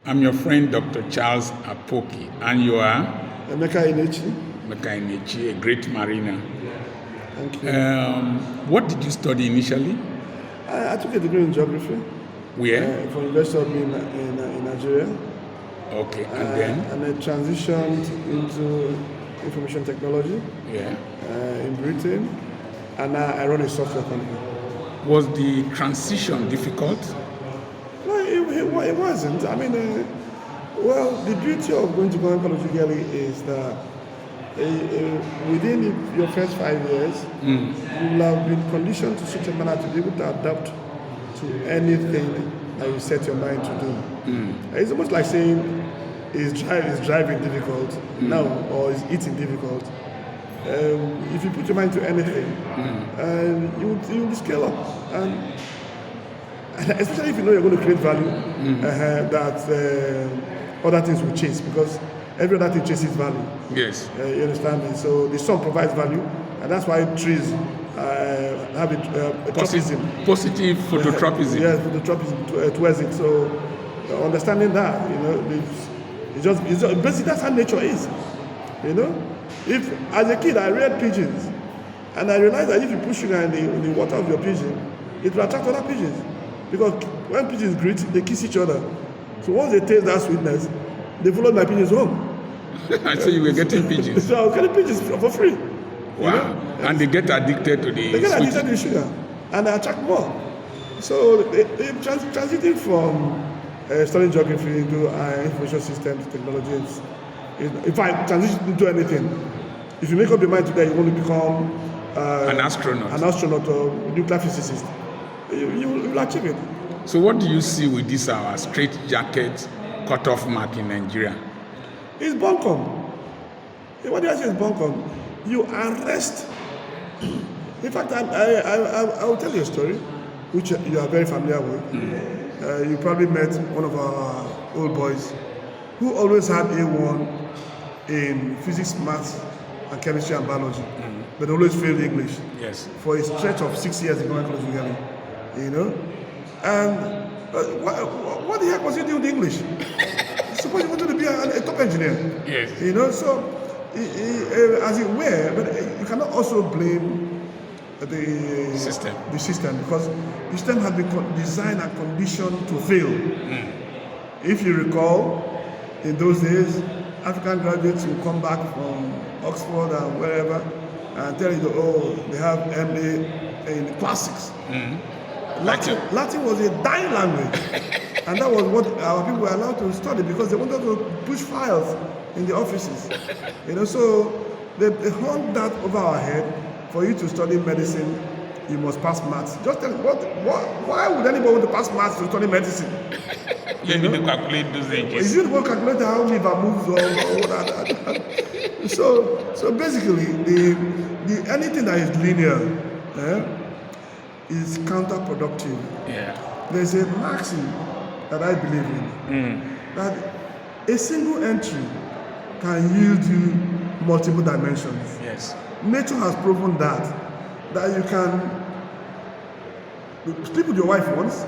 I'm your friend, Dr. Charles Apoki, and you are? Emeka Inechi. Emeka Inechi, a great mariner. Thank you. What did you study initially? I took a degree in geography. Where? From University of in Nigeria. Okay, and then? And I transitioned into information technology in Britain, and now I run a software company. Was the transition difficult? No, it wasn't. I mean, well, the beauty of going to government college early is that within your first 5 years, you will have been conditioned to such a manner to be able to adapt to anything that you set your mind to do. It's almost like saying, is driving difficult now, or is eating difficult? If you put your mind to anything, you will scale up. And especially if you know you're going to create value, that other things will chase, because every other thing chases value. Yes. You understand me? So the sun provides value, and that's why trees have a tropism. Positive phototropism. Yes, phototropism towards it. So understanding that, it's just basically that's how nature is. If as a kid I reared pigeons, and I realized that if you put sugar in the water of your pigeon, it will attract other pigeons. Because when pigeons greet, they kiss each other. So once they taste that sweetness, they followed my pigeons home. So you were getting pigeons? So I was getting pigeons for free. Wow. And they get addicted to the They get addicted to the sugar, and they attract more. So they transiting from studying geography into information systems, technologies. If I transition into anything, if you make up your mind today, you want to become an astronaut or nuclear physicist, you will achieve it. So what do you see with this our straight jacket cutoff mark in Nigeria? It's bunkum. What do I say is bunkum? You arrest. In fact, I will tell you a story which you are very familiar with. You probably met one of our old boys who always had A1 in physics, maths, and chemistry and biology, but always failed English. Yes. For a stretch of 6 years in government college, And what the heck was he doing with English? Suppose he wanted to be a top engineer. Yes. So as it were, but you cannot also blame the system, because the system has been designed and conditioned to fail. If you recall, in those days, African graduates will come back from Oxford and wherever and tell you, they have MA in classics. Latin was a dying language, and that was what our people were allowed to study because they wanted to push files in the offices. So they hung that over our head. For you to study medicine, you must pass maths. Just tell me, why would anybody want to pass maths to study medicine? You need to calculate those ages. Is it going to calculate how liver moves or what? So basically, the anything that is linear is counterproductive. Yeah. There's a maxim that I believe in, that a single entry can yield you multiple dimensions. Yes. Nature has proven that you can sleep with your wife once,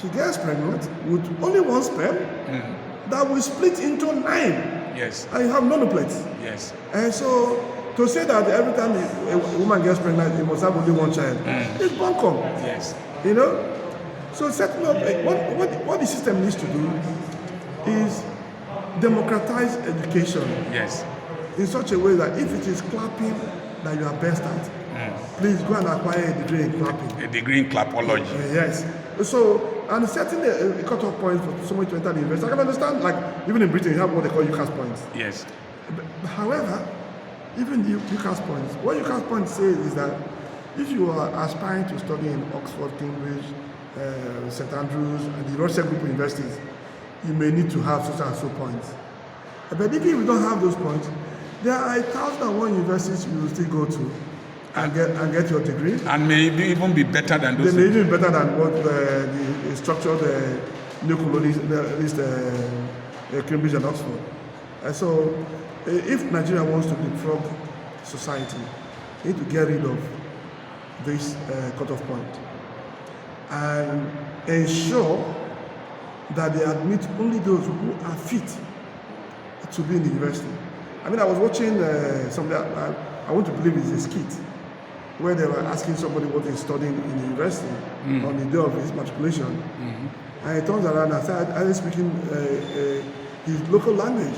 she gets pregnant with only one sperm that will split into 9. Yes. And you have nonoplates. Yes. And so to say that every time a woman gets pregnant, you must have only one child, it's bunkum. Yes. So setting up what the system needs to do is democratize education. Yes. In such a way that if it is clapping that you are best at, please go and acquire a degree in clapping. A degree in clapology. Yes. So, and setting a cutoff point for someone to enter the university, I can understand, like, even in Britain, you have what they call UCAS points. Yes. However, even the UCAS points, what UCAS points say is that if you are aspiring to study in Oxford, Cambridge, St. Andrews, and the Rochester Group of universities, you may need to have such and so points. But if you don't have those points, there are 1,001 universities you will still go to and get your degree. And maybe even be better than those. They may even be better than what the structured neocolonialist Cambridge and Oxford. And so, if Nigeria wants to leapfrog society, we need to get rid of this cutoff point and ensure that they admit only those who are fit to be in the university. I mean, I was watching something, I want to believe it's a skit, where they were asking somebody what he's studying in the university on the day of his matriculation. And he turns around and said, I was speaking his local language.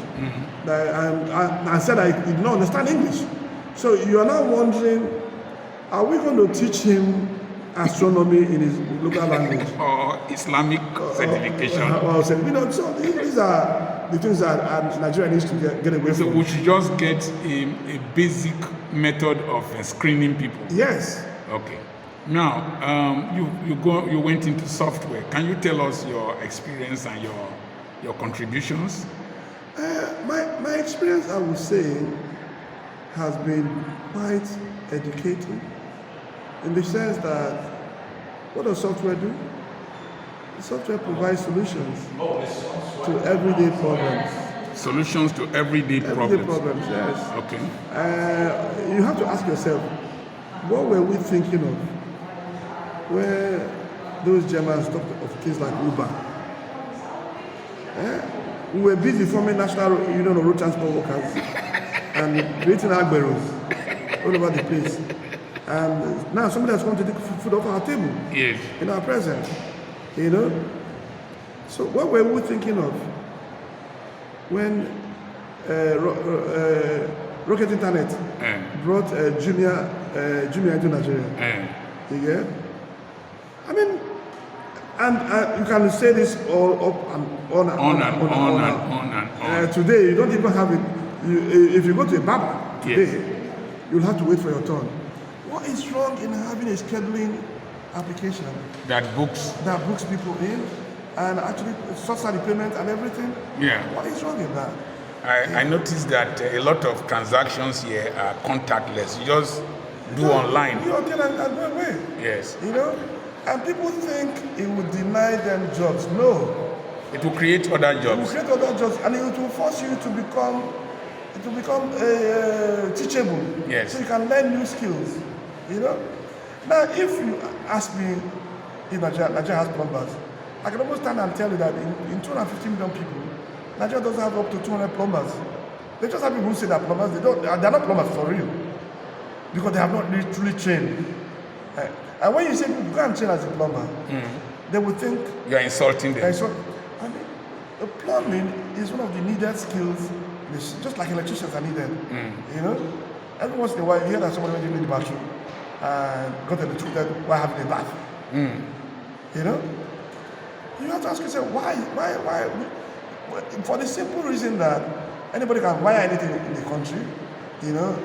And said I did not understand English. So you are now wondering, are we going to teach him astronomy in his local language? Or Islamic certification? So these are the things that Nigeria needs to get away So from. we should just get a basic method of screening people. Yes. Okay. Now, you went into software. Can you tell us your experience and your contributions? My experience, I would say, has been quite educating, in the sense that what does software do? The software provides solutions to everyday problems. Solutions to everyday problems. Everyday problems, yes. Okay. You have to ask yourself, what were we thinking of where those Germans talked of things like Uber? We were busy forming National Union of Road Transport Workers and creating agberos all over the place. And now somebody has come to take food off our table. Yes. In our presence. You know? So what were we thinking of when Rocket Internet brought Jumia into Nigeria? You get? I mean, and you can say this all up and on and on. Today, you don't even have it. If you go to a barber today, you'll have to wait for your turn. What is wrong in having a scheduling application that books people in and actually sorts out the payment and everything? Yeah. What is wrong in that? I noticed that a lot of transactions here are contactless. You just do online. You don't and go away. Yes. You know? And people think it will deny them jobs. No. It will create other jobs. It will create other jobs, and it will force you to become teachable. Yes. So you can learn new skills. You know? Now, if you ask me if Nigeria has plumbers, I can almost stand and tell you that in 250 million people, Nigeria doesn't have up to 200 plumbers. They just have people who say they're plumbers. They're not plumbers for real, because they have not really truly trained. And when you say you can't train as a plumber, they will think you are insulting them. I mean, the plumbing is one of the needed skills, just like electricians are needed. You know, every once in a while you hear that somebody went in the bathroom and got electrocuted while having a bath. You know, you have to ask yourself why? For the simple reason that anybody can wire anything in the country. You know,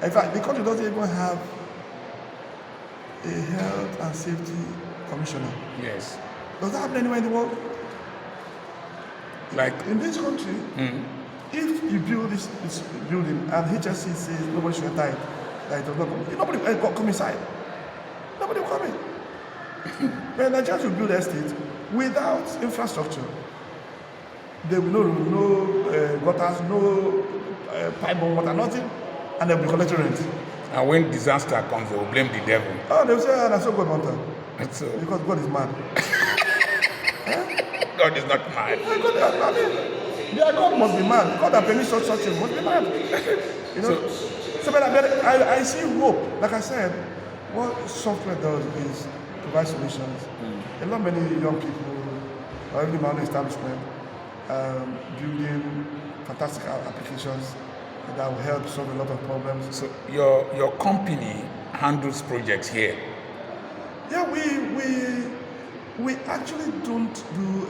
in fact, the country doesn't even have a health and safety commissioner. Yes. Does that happen anywhere in the world? Like in this country, if you build this building and HSC says nobody should enter it, that it does not come, nobody will come inside. Nobody will come in. When Nigerians will build estate without infrastructure, there will be no gutters, no pipe-borne water, nothing, and they'll be collecting rent. And when disaster comes, they will blame the devil. Oh, they will say, that's so God wanted. So, because God is mad. God is not mad. Their God must be mad. God that permits such things must be mad. You know? So but I see hope. Like I said, what software does is provide solutions. A lot many young people, or even my own establishment, building fantastic applications that will help solve a lot of problems. So your company handles projects here? Yeah, we actually don't do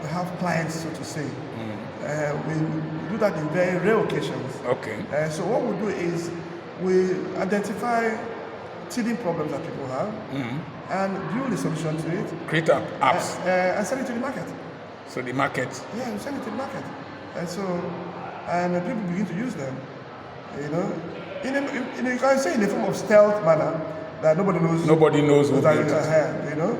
have clients, so to say. We do that in very rare occasions. Okay. So what we do is we identify teething problems that people have and build a solution to it. Create apps. And send it to the market. So the market? Yeah, we send it to the market. And people begin to use them. You know, you can say in a form of stealth manner that nobody knows who that is. You know,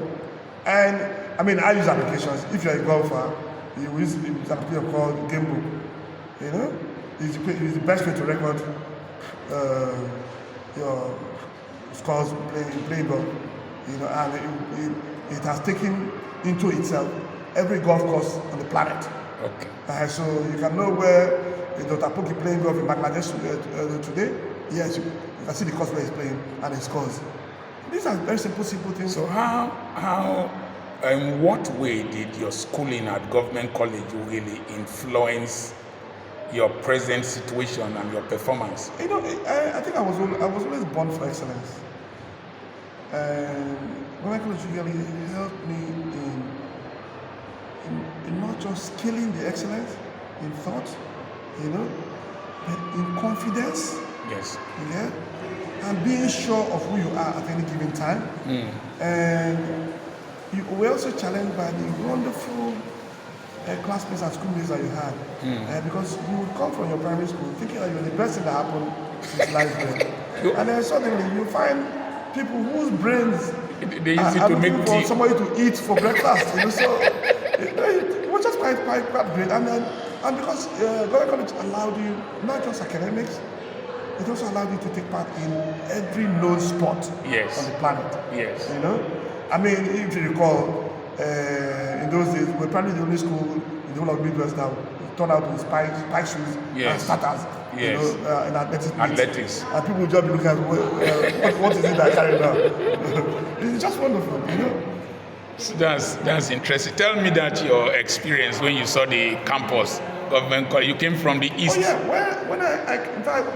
and I mean I use applications. If you're a golfer, you use an application called Gamebook. You know, it's the best way to record your scores playing golf. You know, and it has taken into itself every golf course on the planet. Okay. So you can know where Dr. Apoki playing golf in Bangladesh today. Yes, you can see the course where he's playing and his scores. These are very simple things. So how in what way did your schooling at government college really influence your present situation and your performance? You know, I think I was always born for excellence. And government college really helped me in not just scaling the excellence in thought, you know, but in confidence. Yes. Yeah, and being sure of who you are at any given time. And you were also challenged by the wonderful classmates and schoolmates that you had. Because you would come from your primary school thinking that you're the best thing that happened since life there. And then suddenly you find people whose brains they use it to make for somebody to eat for breakfast. You know, so it was just quite great. And because government college allowed you not just academics, it also allowed you to take part in every known sport on the planet. Yes. You know? I mean, if you recall, in those days, we're probably the only school in the whole of Midwest that turned out with spike shoes and starters. Yes. You know, in athletics. And people would just be looking at what is it that I carry now? It's just wonderful, you know? So that's interesting. Tell me that your experience when you saw the campus government college. You came from the east. Oh yeah, when I in fact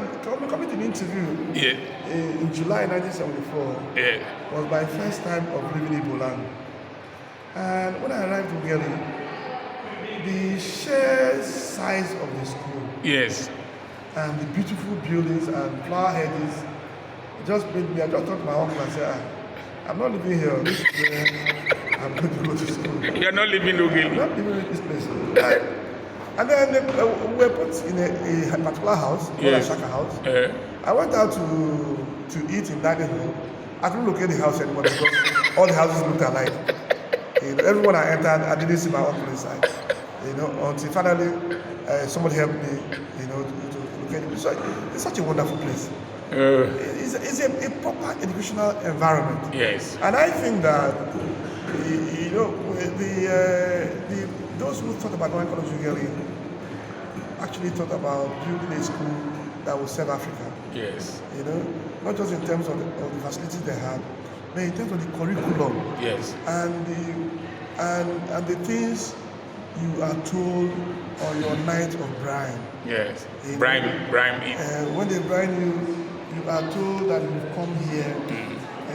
coming to the interview in July 1974 was my first time of living in Igbo land. And when I arrived in Ughelli, the sheer size of the school, and the beautiful buildings and flower hedges just made me. I just talked to my uncle and said, I'm not living here. This is where I'm going to go to school. You're not living in Ughelli. I'm not living in this place. And then we were put in a particular house, a Shaka house. I went out to eat in dining hall. I couldn't locate the house anymore because all the houses looked alike. You know, everyone I entered, I didn't see my uncle inside. You know, until finally somebody helped me, you know, to locate it. So it's such a wonderful place. It's a proper educational environment. Yes. And I think that you know those who thought about going to college Ughelli actually thought about building a school that would serve Africa. Yes. You know, not just in terms of the facilities they had, but in terms of the curriculum. Yes. And the things you are told on your night of brine. Yes. You know, brine. when they brine you, you are told that you've come here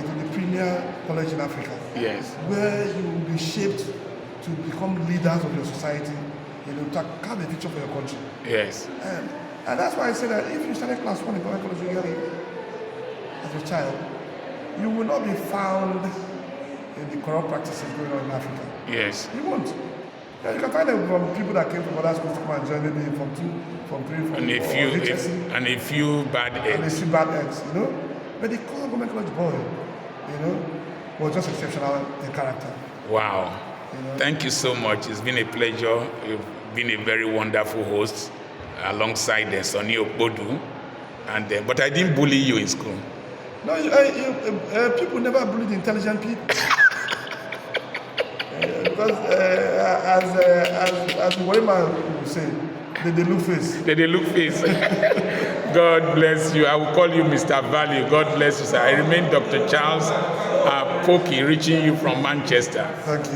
to the premier college in Africa. Yes. Where you will be shaped to become leaders of your society, you know, to carve a future for your country. Yes. And that's why I say that if you started class 1 in government college Ughelli as a child, you will not be found in the corrupt practices going on in Africa. Yes. You won't. Yeah, you can find them from people that came from other schools to come and join, maybe from 2, from 3, from and a few bad eggs. And a few bad eggs, you know. But the core government college boy, you know, was just exceptional in character. Wow. You know? Thank you so much. It's been a pleasure. You've been a very wonderful host alongside Sonny Okpodu. But I didn't bully you in school. No, people never bully the intelligent people. Because as Warima would say, they look face. They look face. God bless you. I will call you Mr. Value. God bless you, sir. I remain Dr. Charles Apoki, reaching you from Manchester. Thank you.